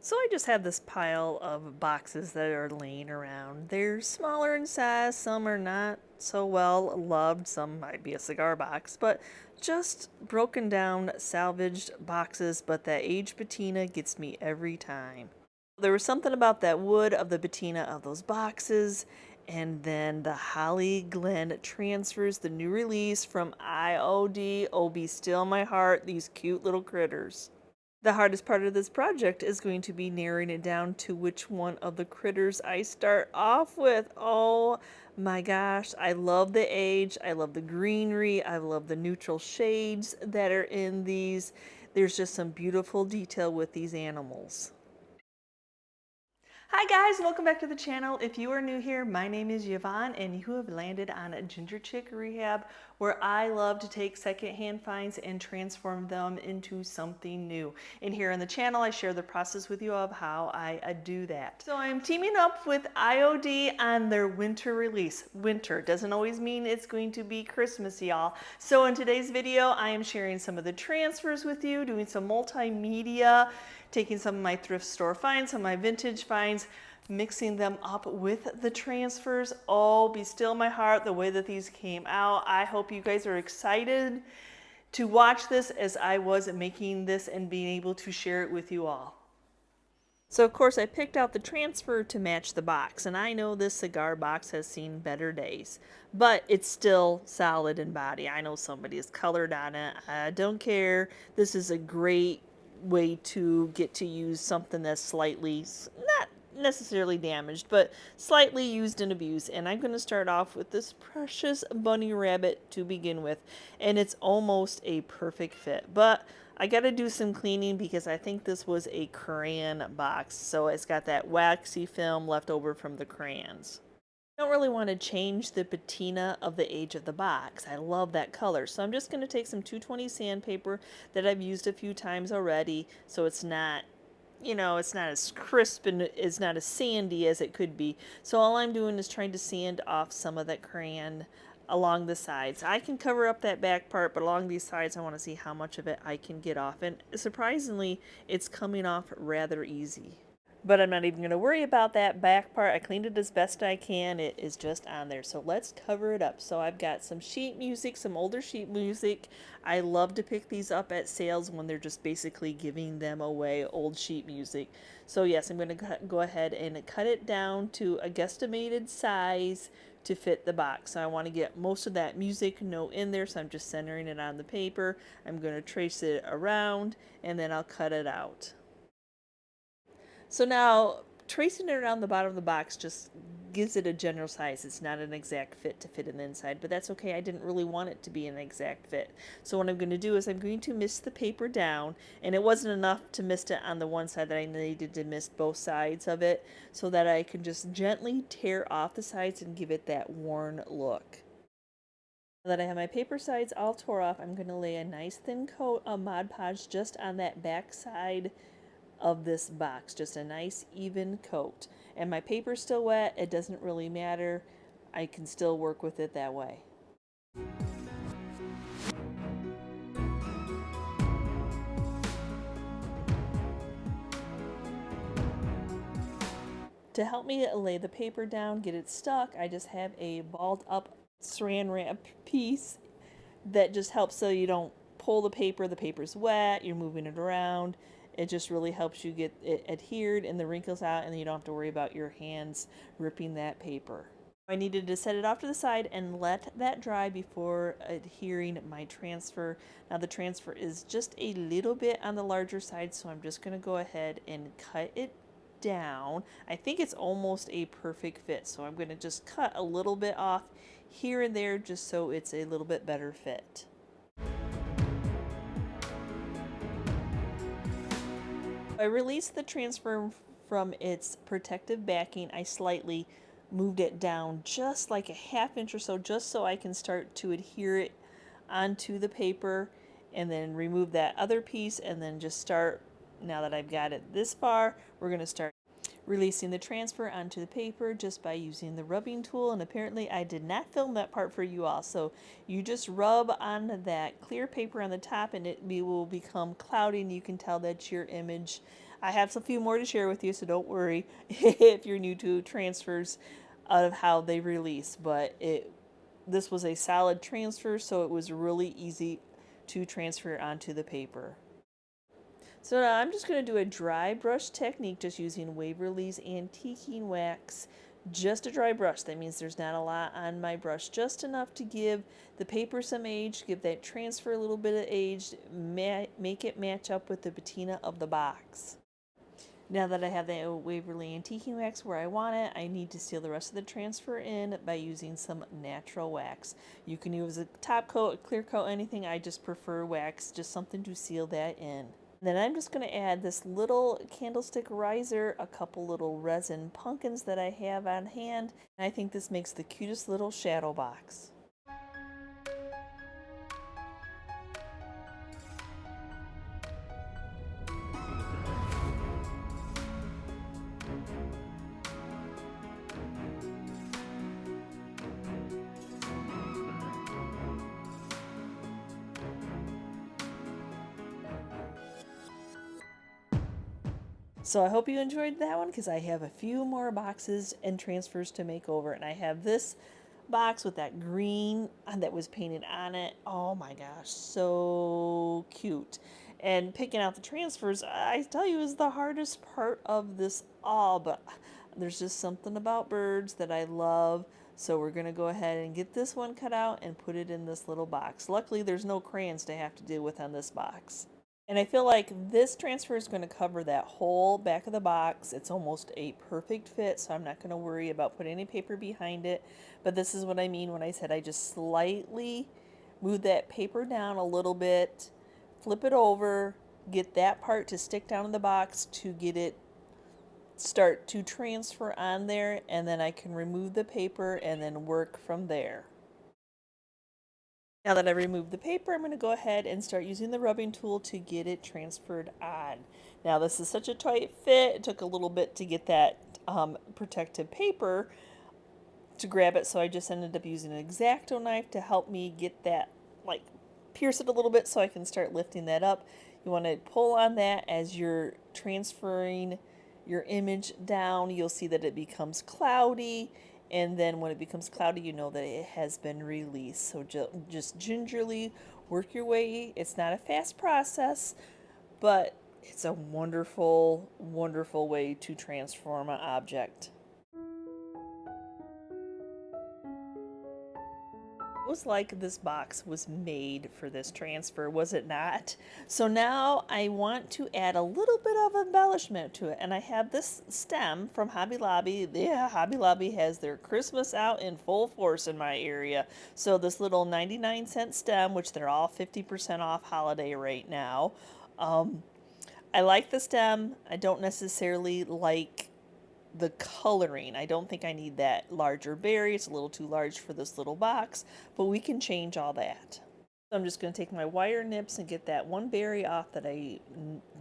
So I just have this pile of boxes that are laying around. They're smaller in size, some are not so well loved, some might be a cigar box, but just broken down, salvaged boxes, but that aged patina gets me every time. There was something about that wood of the patina of those boxes, and then the Holly Glen Transfers, the new release from IOD. Oh, be still my heart, these cute little critters. The hardest part of this project is going to be narrowing it down to which one of the critters I start off with. Oh my gosh, I love the age, I love the greenery, I love the neutral shades that are in these. There's just some beautiful detail with these animals. Hi guys, welcome back to the channel. If you are new here, my name is Yvonne and you have landed on GingerChickRehab, where I love to take secondhand finds and transform them into something new. And here on the channel, I share the process with you of how I do that. So I'm teaming up with IOD on their winter release. Winter doesn't always mean it's going to be Christmas, y'all. So in today's video, I am sharing some of the transfers with you, doing some multimedia, taking some of my thrift store finds, some of my vintage finds, mixing them up with the transfers. Oh, be still my heart, the way that these came out. I hope you guys are excited to watch this as I was making this and being able to share it with you all. So of course I picked out the transfer to match the box, and I know this cigar box has seen better days, but it's still solid in body. I know somebody has colored on it. I don't care. This is a great way to get to use something that's slightly, not necessarily damaged, but slightly used and abused. And I'm going to start off with this precious bunny rabbit to begin with, and it's almost a perfect fit, but I got to do some cleaning because I think this was a crayon box, so it's got that waxy film left over from the crayons. I don't really want to change the patina of the age of the box. I love that color. So I'm just going to take some 220 sandpaper that I've used a few times already, so it's not, it's not as crisp and it's not as sandy as it could be. So all I'm doing is trying to sand off some of that crayon along the sides. I can cover up that back part, but along these sides I want to see how much of it I can get off. And surprisingly, it's coming off rather easy. But I'm not even going to worry about that back part. I cleaned it as best I can. It is just on there. So let's cover it up. So I've got some sheet music, some older sheet music. I love to pick these up at sales when they're just basically giving them away, old sheet music. So yes, I'm going to go ahead and cut it down to a guesstimated size to fit the box. So I want to get most of that music note in there, so I'm just centering it on the paper. I'm going to trace it around and then I'll cut it out. So now, tracing it around the bottom of the box just gives it a general size. It's not an exact fit to fit in the inside, but that's okay. I didn't really want it to be an exact fit. So what I'm going to do is I'm going to mist the paper down, and it wasn't enough to mist it on the one side that I needed to mist both sides of it, so that I can just gently tear off the sides and give it that worn look. Now that I have my paper sides all tore off, I'm going to lay a nice thin coat of Mod Podge just on that back side of this box, just a nice even coat. And my paper's still wet, it doesn't really matter, I can still work with it that way. To help me lay the paper down, get it stuck, I just have a balled up saran wrap piece that just helps so you don't pull the paper's wet, you're moving it around. It just really helps you get it adhered and the wrinkles out, and you don't have to worry about your hands ripping that paper. I needed to set it off to the side and let that dry before adhering my transfer. Now the transfer is just a little bit on the larger side, so I'm just going to go ahead and cut it down. I think it's almost a perfect fit, so I'm going to just cut a little bit off here and there just so it's a little bit better fit. I released the transfer from its protective backing. I slightly moved it down just like a ½ inch or so, just so I can start to adhere it onto the paper, and then remove that other piece, and then just start, now that I've got it this far, we're going to start releasing the transfer onto the paper just by using the rubbing tool. And apparently I did not film that part for you all, so you just rub on that clear paper on the top and it will become cloudy, and you can tell that your image I have a few more to share with you, so don't worry if you're new to transfers of how they release. But this was a solid transfer, so it was really easy to transfer onto the paper. So now I'm just going to do a dry brush technique, just using Waverly's Antiquing Wax. Just a dry brush. That means there's not a lot on my brush, just enough to give the paper some age, give that transfer a little bit of age, make it match up with the patina of the box. Now that I have the Waverly Antiquing Wax where I want it, I need to seal the rest of the transfer in by using some natural wax. You can use a top coat, a clear coat, anything. I just prefer wax, just something to seal that in. Then I'm just going to add this little candlestick riser, a couple little resin pumpkins that I have on hand, and I think this makes the cutest little shadow box. So I hope you enjoyed that one, because I have a few more boxes and transfers to make over. And I have this box with that green that was painted on it. Oh my gosh, so cute. And picking out the transfers, I tell you, is the hardest part of this all. But there's just something about birds that I love. So we're going to go ahead and get this one cut out and put it in this little box. Luckily, there's no crayons to have to deal with on this box. And I feel like this transfer is going to cover that whole back of the box. It's almost a perfect fit, so I'm not going to worry about putting any paper behind it. But this is what I mean when I said I just slightly move that paper down a little bit, flip it over, get that part to stick down in the box to get it start to transfer on there, and then I can remove the paper and then work from there. Now that I removed the paper, I'm going to go ahead and start using the rubbing tool to get it transferred on. Now this is such a tight fit, it took a little bit to get that protective paper to grab it, so I just ended up using an X-Acto knife to help me get that, like, pierce it a little bit so I can start lifting that up. You want to pull on that as you're transferring your image down. You'll see that it becomes cloudy. And then when it becomes cloudy, you know that it has been released. So just gingerly work your way. It's not a fast process, but it's a wonderful, wonderful way to transform an object. It was like this box was made for this transfer, was it not? So now I want to add a little bit of embellishment to it, and I have this stem from Hobby Lobby. Yeah, Hobby Lobby has their Christmas out in full force in my area. So this little 99-cent stem, which they're all 50% off holiday right now. I like the stem. I don't necessarily like the coloring. I don't think I need that larger berry. It's a little too large for this little box, but we can change all that. So I'm just going to take my wire nips and get that one berry off that I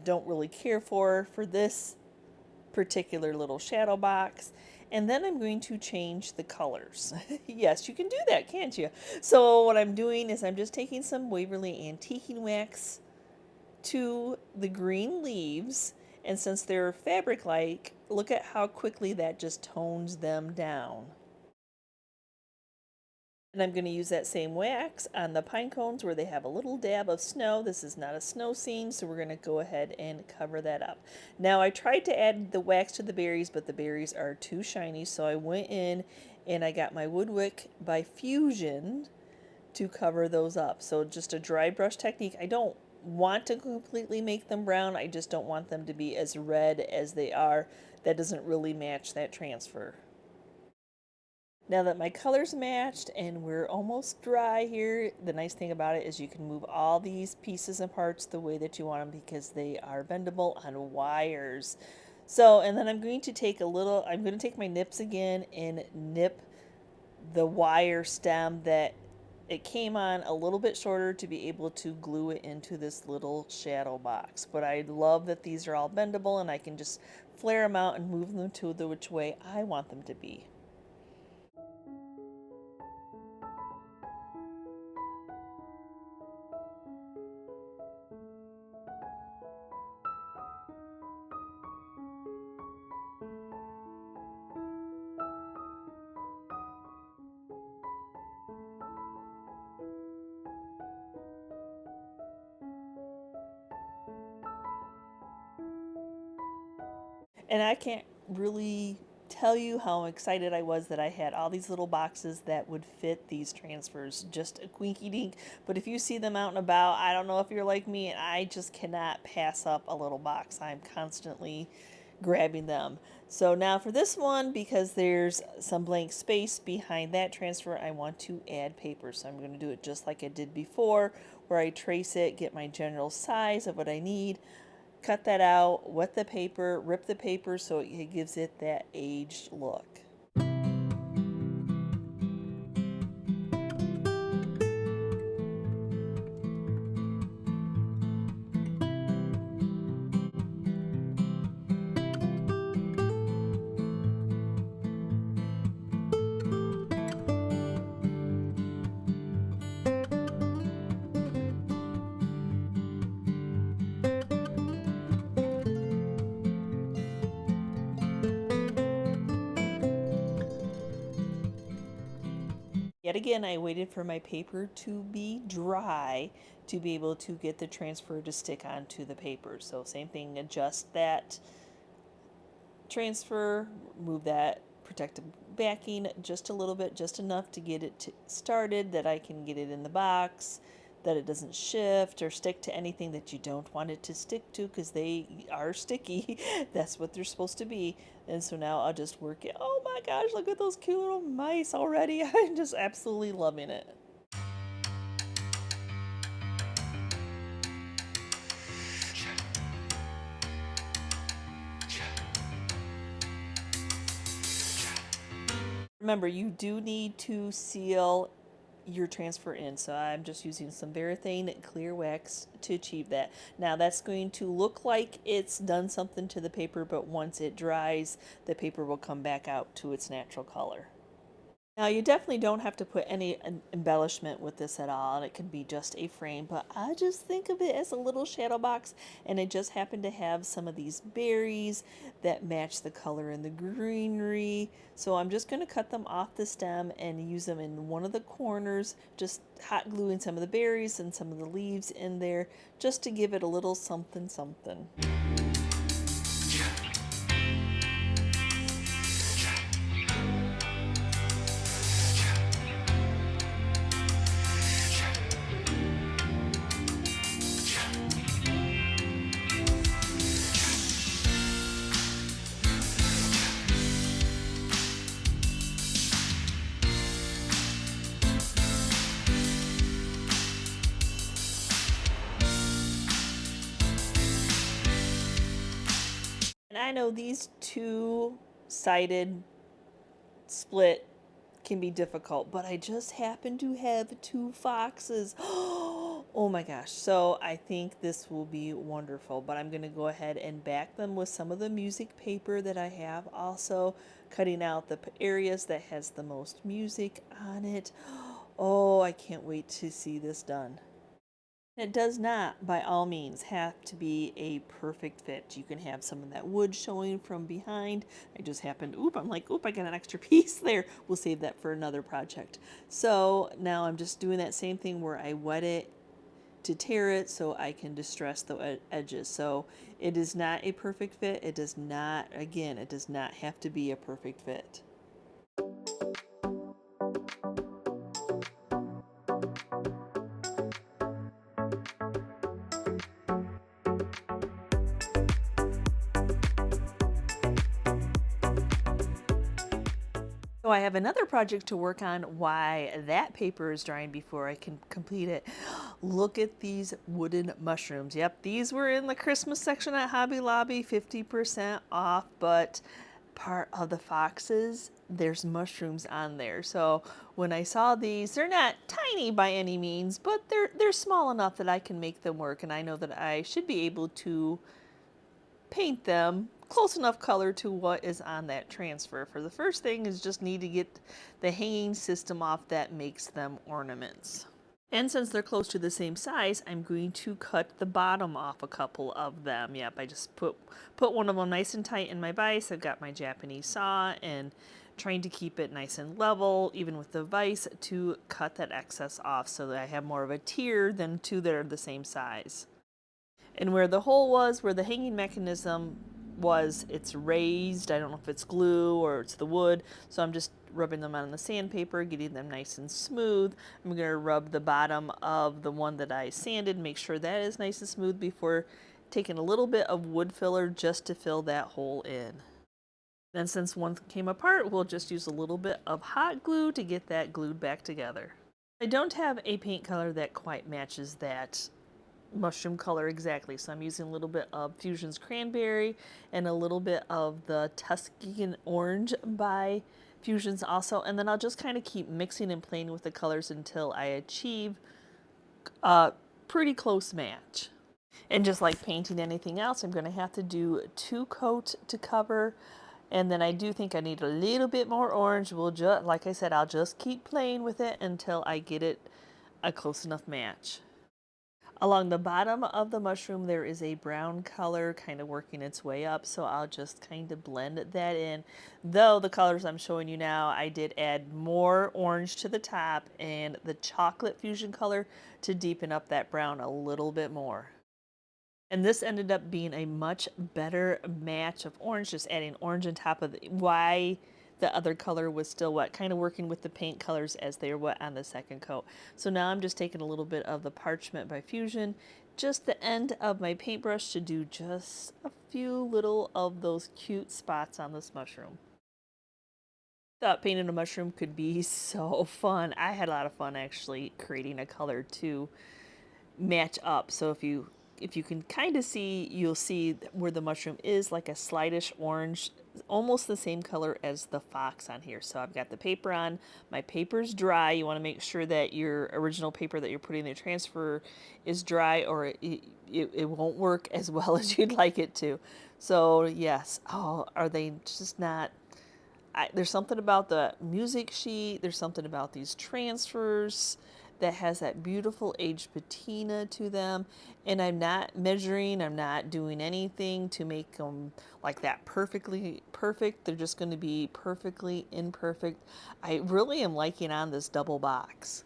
don't really care for this particular little shadow box. And then I'm going to change the colors. Yes, you can do that, can't you? So what I'm doing is I'm just taking some Waverly Antiquing Wax to the green leaves, and since they're fabric-like, look at how quickly that just tones them down. And I'm going to use that same wax on the pine cones where they have a little dab of snow. This is not a snow scene, so we're going to go ahead and cover that up. Now I tried to add the wax to the berries, but the berries are too shiny, so I went in and I got my Wick by Fusion to cover those up. So just a dry brush technique. I don't want to completely make them brown. I just don't want them to be as red as they are. That doesn't really match that transfer. Now that my colors matched and we're almost dry here, the nice thing about it is you can move all these pieces and parts the way that you want them because they are bendable on wires. So, and then I'm going to take my nips again and nip the wire stem that it came on a little bit shorter to be able to glue it into this little shadow box. But I love that these are all bendable and I can just flare them out and move them to the which way I want them to be. And I can't really tell you how excited I was that I had all these little boxes that would fit these transfers. Just a quinky dink. But if you see them out and about, I don't know if you're like me, and I just cannot pass up a little box. I'm constantly grabbing them. So now for this one, because there's some blank space behind that transfer, I want to add paper. So I'm going to do it just like I did before, where I trace it, get my general size of what I need, cut that out, wet the paper, rip the paper so it gives it that aged look. Yet again, I waited for my paper to be dry to be able to get the transfer to stick onto the paper. So same thing, adjust that transfer, move that protective backing just a little bit, just enough to get it started, that I can get it in the box, that it doesn't shift or stick to anything that you don't want it to stick to, because they are sticky. That's what they're supposed to be. And so now I'll just work it. Oh my gosh, look at those cute little mice already. I'm just absolutely loving it. Remember, you do need to seal your transfer in, so I'm just using some Varathane clear wax to achieve that. Now that's going to look like it's done something to the paper, but once it dries, the paper will come back out to its natural color. Now you definitely don't have to put any embellishment with this at all, and it can be just a frame, but I just think of it as a little shadow box, and it just happened to have some of these berries that match the color in the greenery. So I'm just going to cut them off the stem and use them in one of the corners, just hot gluing some of the berries and some of the leaves in there just to give it a little something something. And I know these two-sided split can be difficult, but I just happen to have two foxes. Oh my gosh. So I think this will be wonderful, but I'm going to go ahead and back them with some of the music paper that I have, also cutting out the areas that has the most music on it. Oh, I can't wait to see this done. It does not, by all means, have to be a perfect fit. You can have some of that wood showing from behind. I just happened, I'm like, I got an extra piece there. We'll save that for another project. So now I'm just doing that same thing where I wet it to tear it so I can distress the edges. So it is not a perfect fit. It does not, again, it does not have to be a perfect fit. So I have another project to work on while that paper is drying before I can complete it. Look at these wooden mushrooms. Yep, these were in the Christmas section at Hobby Lobby, 50% off, but part of the foxes, there's mushrooms on there. So when I saw these, they're not tiny by any means, but they're small enough that I can make them work, and I know that I should be able to paint them close enough color to what is on that transfer. For the first thing is just need to get the hanging system off that makes them ornaments. And since they're close to the same size, I'm going to cut the bottom off a couple of them. Yep, I just put one of them nice and tight in my vise. I've got my Japanese saw and trying to keep it nice and level, even with the vise, to cut that excess off so that I have more of a tier than two that are the same size. And where the hole was, where the hanging mechanism was, it's raised. I don't know if it's glue or it's the wood. So I'm just rubbing them on the sandpaper, getting them nice and smooth. I'm going to rub the bottom of the one that I sanded, make sure that is nice and smooth before taking a little bit of wood filler just to fill that hole in. Then since one came apart, we'll just use a little bit of hot glue to get that glued back together. I don't have a paint color that quite matches that mushroom color exactly, so I'm using a little bit of Fusion's Cranberry and a little bit of the Tuscan Orange by Fusion's also, and then I'll just kind of keep mixing and playing with the colors until I achieve a pretty close match. And just like painting anything else, I'm going to have to do 2 coats to cover. And then I do think I need a little bit more orange. We'll just, like I said, I'll just keep playing with it until I get it a close enough match. Along the bottom of the mushroom, there is a brown color kind of working its way up, so I'll just kind of blend that in. Though the colors I'm showing you now, I did add more orange to the top and the chocolate fusion color to deepen up that brown a little bit more. And this ended up being a much better match of orange, just adding orange on top of why the other color was still wet, kind of working with the paint colors as they are wet on the second coat. So now I'm just taking a little bit of the Parchment by Fusion, just the end of my paintbrush to do just a few little of those cute spots on this mushroom. Thought painting a mushroom could be so fun. I had a lot of fun actually creating a color to match up. So if you can kind of see, you'll see where the mushroom is like a slightish orange, almost the same color as the fox on here. So I've got the paper on, my paper's dry. You want to make sure that your original paper that you're putting in the transfer is dry, or it won't work as well as you'd like it to. So yes, oh, are they just not, there's something about the music sheet, there's something about these transfers that has that beautiful aged patina to them, and I'm not measuring, I'm not doing anything to make them like that perfectly perfect. They're just going to be perfectly imperfect. I really am liking on this double box.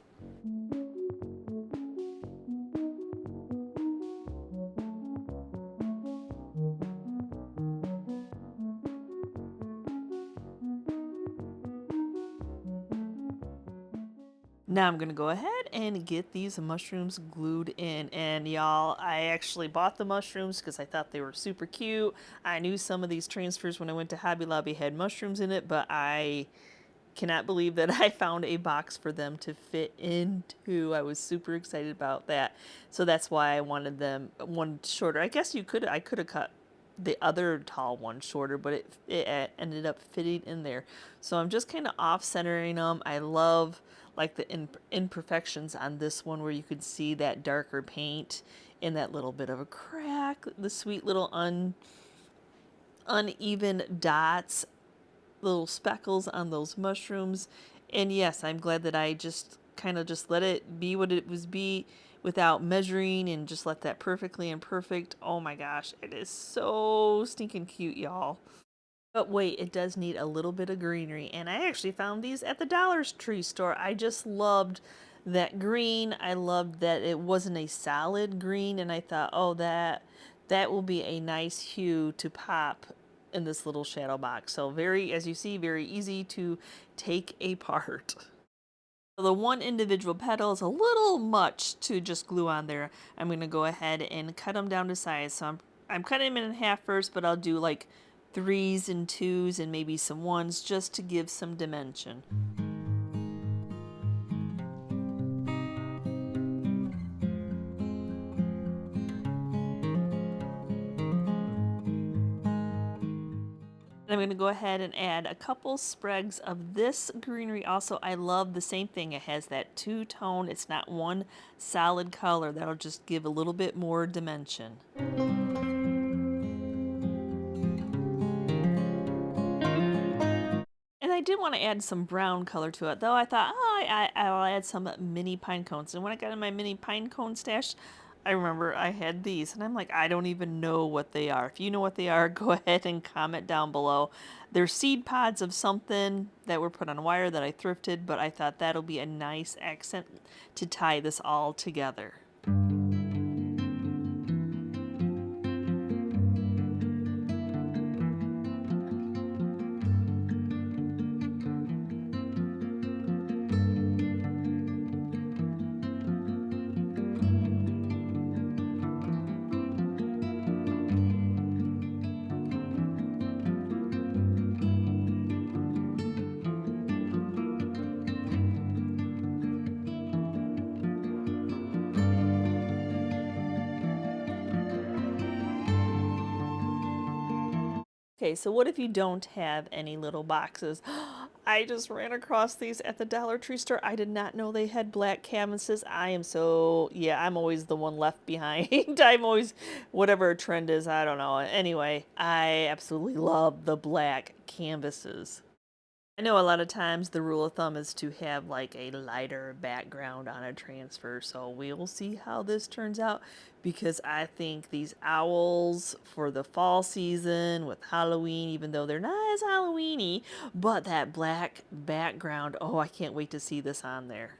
Now I'm going to go ahead and get these mushrooms glued in. And y'all, I actually bought the mushrooms because I thought they were super cute. I knew some of these transfers when I went to Hobby Lobby had mushrooms in it, but I cannot believe that I found a box for them to fit into. I was super excited about that. So that's why I wanted them one shorter. I guess I could have cut the other tall one shorter, but it ended up fitting in there. So I'm just kind of off centering them. I love like the imperfections on this one where you could see that darker paint and that little bit of a crack, the sweet little uneven dots, little speckles on those mushrooms. And yes, I'm glad that I just kind of just let it be what it was be without measuring and just let that perfectly imperfect. Oh my gosh, it is so stinking cute, y'all. But wait, it does need a little bit of greenery, and I actually found these at the Dollar Tree store. I just loved that green. I loved that it wasn't a solid green, and I thought, oh, that will be a nice hue to pop in this little shadow box. So very, as you see, very easy to take apart. So the one individual petal is a little much to just glue on there. I'm going to go ahead and cut them down to size. So I'm cutting them in half first, but I'll do like 3s and 2s and maybe some 1s just to give some dimension. I'm going to go ahead and add a couple sprigs of this greenery. Also, I love the same thing. It has that two-tone. It's not one solid color. That'll just give a little bit more dimension. And I did want to add some brown color to it, though I thought, oh, I'll add some mini pine cones. And when I got in my mini pine cone stash, I remember I had these, and I'm like, I don't even know what they are. If you know what they are, go ahead and comment down below. They're seed pods of something that were put on wire that I thrifted, but I thought that'll be a nice accent to tie this all together. Okay, so what if you don't have any little boxes? I just ran across these at the Dollar Tree store. I did not know they had black canvases. Yeah, I'm always the one left behind. I'm always, whatever a trend is, I don't know. Anyway, I absolutely love the black canvases. I know a lot of times the rule of thumb is to have like a lighter background on a transfer, so we'll see how this turns out because I think these owls for the fall season with Halloween, even though they're not as Halloweeny, but that black background, oh, I can't wait to see this on there.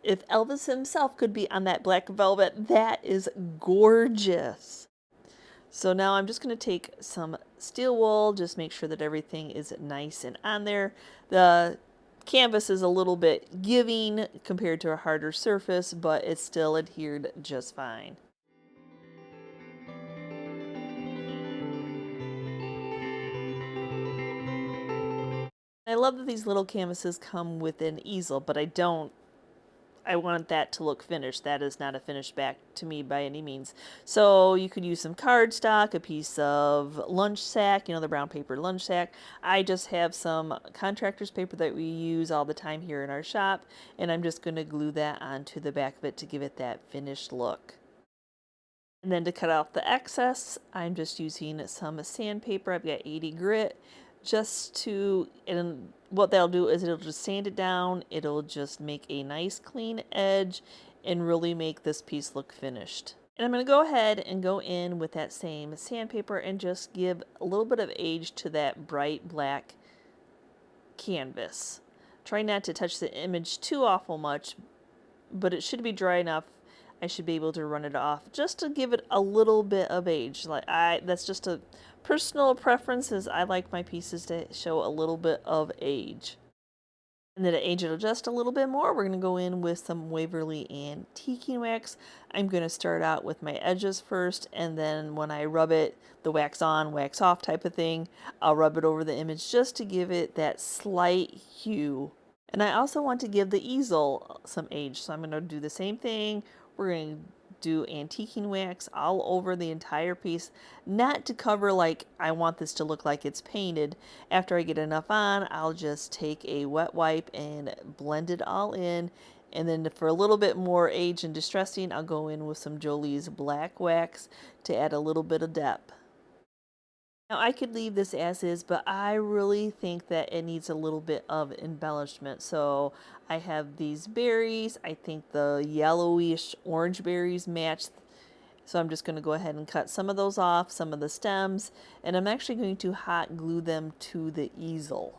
If Elvis himself could be on that black velvet, that is gorgeous. So now I'm just going to take some steel wool, just make sure that everything is nice and on there. The canvas is a little bit giving compared to a harder surface, but it's still adhered just fine. I love that these little canvases come with an easel, but I want that to look finished. That is not a finished back to me by any means. So you could use some cardstock, a piece of lunch sack, the brown paper lunch sack. I just have some contractor's paper that we use all the time here in our shop, and I'm just going to glue that onto the back of it to give it that finished look. And then to cut off the excess, I'm just using some sandpaper. I've got 80 grit and what that'll do is it'll just sand it down. It'll just make a nice clean edge and really make this piece look finished. And I'm going to go ahead and go in with that same sandpaper and just give a little bit of age to that bright black canvas. Try not to touch the image too awful much, but it should be dry enough. I should be able to run it off just to give it a little bit of age. That's just a personal preference, is I like my pieces to show a little bit of age. And then to age it just a little bit more, we're going to go in with some Waverly Antiquing Wax. I'm going to start out with my edges first, and then when I rub it, the wax on, wax off type of thing, I'll rub it over the image just to give it that slight hue. And I also want to give the easel some age, so I'm going to do the same thing. We're going to do antiquing wax all over the entire piece, not to cover like I want this to look like it's painted. After I get enough on, I'll just take a wet wipe and blend it all in. And then for a little bit more age and distressing, I'll go in with some Jolie's black wax to add a little bit of depth. Now I could leave this as is, but I really think that it needs a little bit of embellishment. So I have these berries. I think the yellowish orange berries match. So I'm just going to go ahead and cut some of those off, some of the stems, and I'm actually going to hot glue them to the easel.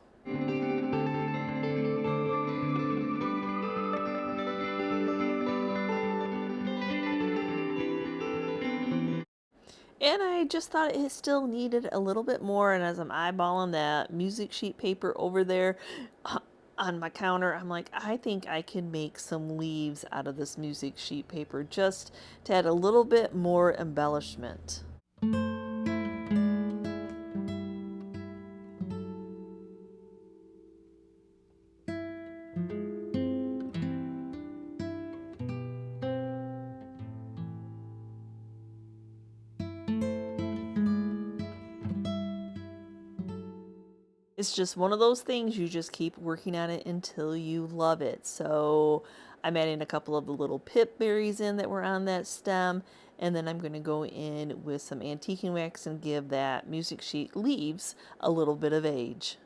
And I just thought it still needed a little bit more. And as I'm eyeballing that music sheet paper over there on my counter, I'm like, I think I can make some leaves out of this music sheet paper just to add a little bit more embellishment. It's just one of those things, you just keep working on it until you love it. So I'm adding a couple of the little pip berries in that were on that stem, and then I'm going to go in with some antiquing wax and give that music sheet leaves a little bit of age.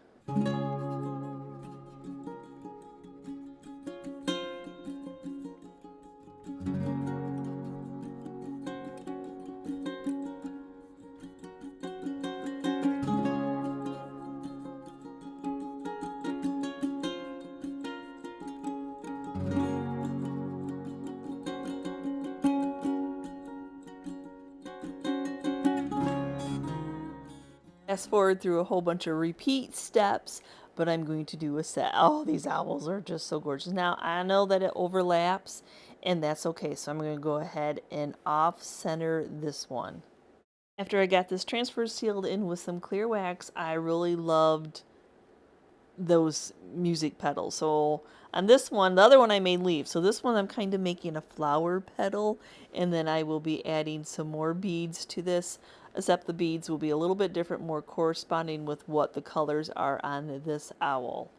Fast forward through a whole bunch of repeat steps, but I'm going to do a set. Oh, these owls are just so gorgeous. Now, I know that it overlaps, and that's okay. So I'm going to go ahead and off-center this one. After I got this transfer sealed in with some clear wax, I really loved those music petals. So on this one, the other one I made leaves. So this one I'm kind of making a flower petal, and then I will be adding some more beads to this, except the beads will be a little bit different, more corresponding with what the colors are on this owl.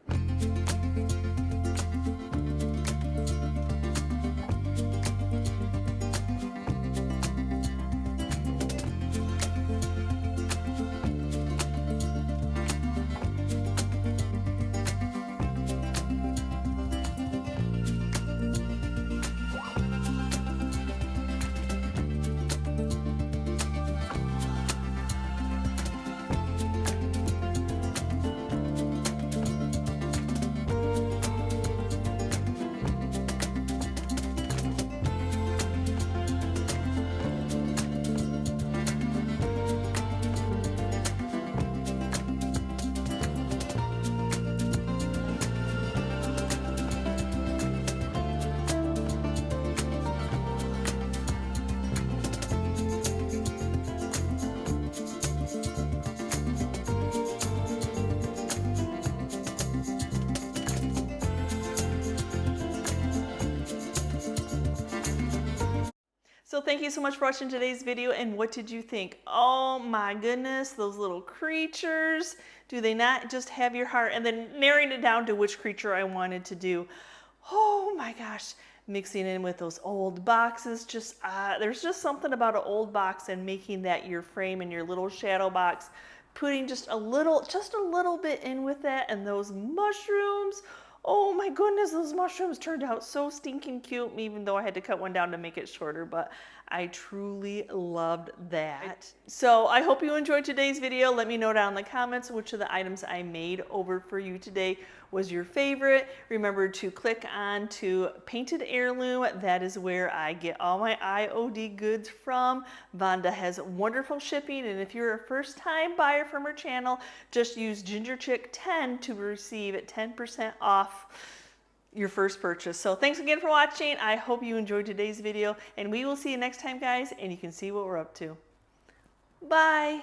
So thank you so much for watching today's video, and what did you think? Oh my goodness, those little creatures. Do they not just have your heart? And then narrowing it down to which creature I wanted to do. Oh my gosh, mixing in with those old boxes. Just there's just something about an old box and making that your frame and your little shadow box. Putting just a little bit in with that, and those mushrooms. Oh my goodness, those mushrooms turned out so stinking cute, even though I had to cut one down to make it shorter, but I truly loved that. So I hope you enjoyed today's video. Let me know down in the comments which of the items I made over for you today was your favorite. Remember to click on to Painted Heirloom. That is where I get all my IOD goods from. Vonda has wonderful shipping, and if you're a first-time buyer from her channel, just use GingerChick10 to receive 10% off your first purchase. So thanks again for watching. I hope you enjoyed today's video, and we will see you next time, guys, and you can see what we're up to. Bye.